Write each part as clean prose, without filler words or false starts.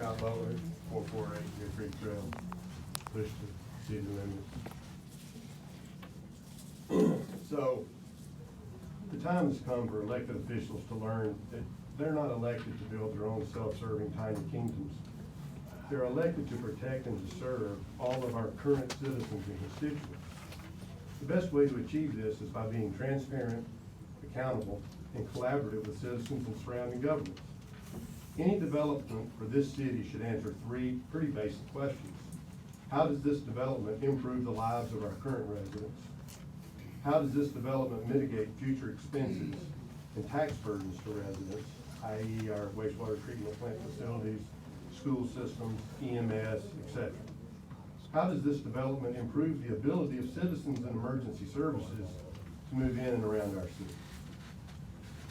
Scott Butler, 448 Good Creek Trail, Hoschton, city limits. So, the time has come for elected officials to learn that they're not elected to build their own self-serving tiny kingdoms. They're elected to protect and to serve all of our current citizens and constituents. The best way to achieve this is by being transparent, accountable, and collaborative with citizens and surrounding governments. Any development for this city should answer three pretty basic questions. How does this development improve the lives of our current residents? How does this development mitigate future expenses and tax burdens to residents, i.e. our wastewater treatment plant facilities, school systems, EMS, etc.? How does this development improve the ability of citizens and emergency services to move in and around our city?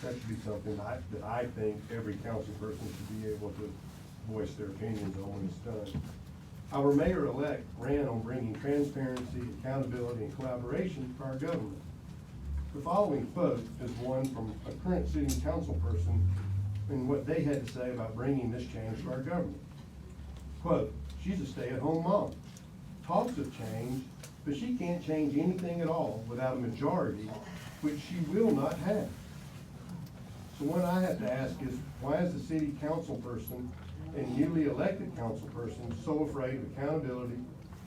That should be something that I think every council person should be able to voice their opinions on when it's done. Our mayor-elect ran on bringing transparency, accountability, and collaboration to our government. The following quote is one from a current city council person and what they had to say about bringing this change to our government. Quote, "She's a stay-at-home mom. Talks of change, but she can't change anything at all without a majority, which she will not have." So what I have to ask is, why is the city council person and newly elected council person so afraid of accountability,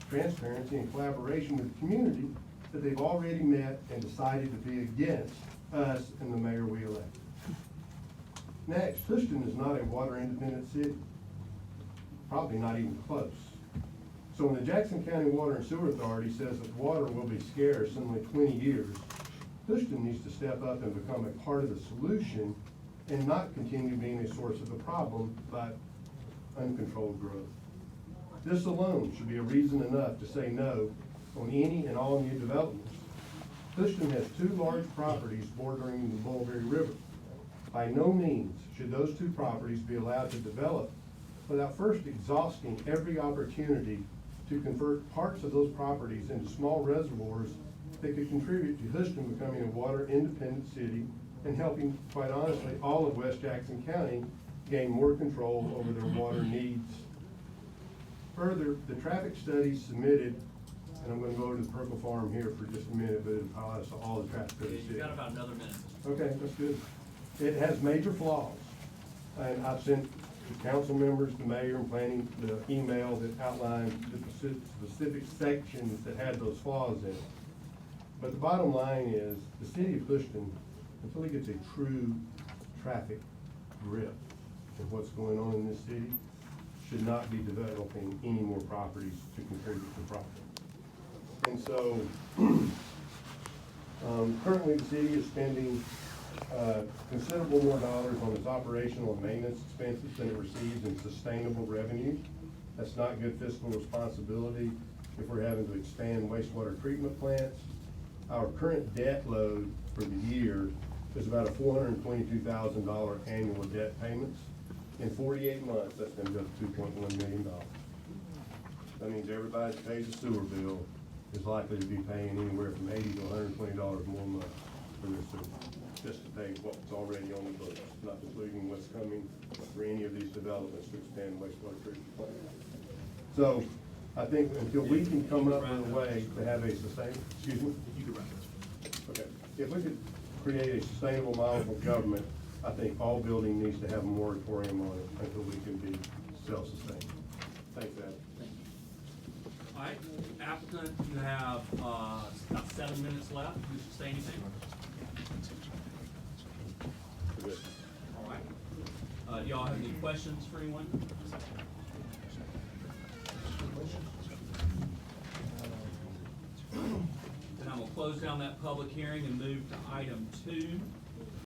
transparency, and collaboration with the community that they've already met and decided to be against us and the mayor we elected? Next, Hoschton is not a water independent city. Probably not even close. So when the Jackson County Water and Sewer Authority says that water will be scarce in only 20 years, Hoschton needs to step up and become a part of the solution and not continue being a source of the problem, but uncontrolled growth. This alone should be a reason enough to say no on any and all new developments. Hoschton has two large properties bordering the Mulberry River. By no means should those two properties be allowed to develop without first exhausting every opportunity to convert parts of those properties into small reservoirs that could contribute to Hoschton becoming a water independent city and helping, quite honestly, all of West Jackson County gain more control over their water needs. Further, the traffic study submitted, and I'm going to go to the Perkle Farm here for just a minute, but it'll probably have all the traffic studies. You've got about another minute. Okay, that's good. It has major flaws, and I've sent the council members, the mayor, and planning the email that outlined the specific sections that had those flaws in it. But the bottom line is, the city of Hoschton, until it gets a true traffic grip of what's going on in this city, should not be developing any more properties to contribute to profit. And so, currently the city is spending considerable more dollars on its operational and maintenance expenses than it receives in sustainable revenue. That's not good fiscal responsibility if we're having to expand wastewater treatment plants. Our current debt load for the year is about a $422,000 annual debt payments. In 48 months, that's going to go to $2.1 million. That means everybody that pays a sewer bill is likely to be paying anywhere from $80 to $120 more a month for their sewer, just to pay what's already on the books, not including what's coming for any of these developments to expand wastewater treatment plant. So I think until we can come up with a way to have a sustainable, excuse me? You can wrap this. Okay, if we could create a sustainable model of government, I think all building needs to have a moratorium on it until we can be self-sustaining. Thanks, Adam. All right, applicant, you have about 7 minutes left. You should say anything. Good. All right. Do y'all have any questions for anyone? Then I'm gonna close down that public hearing and move to item 2.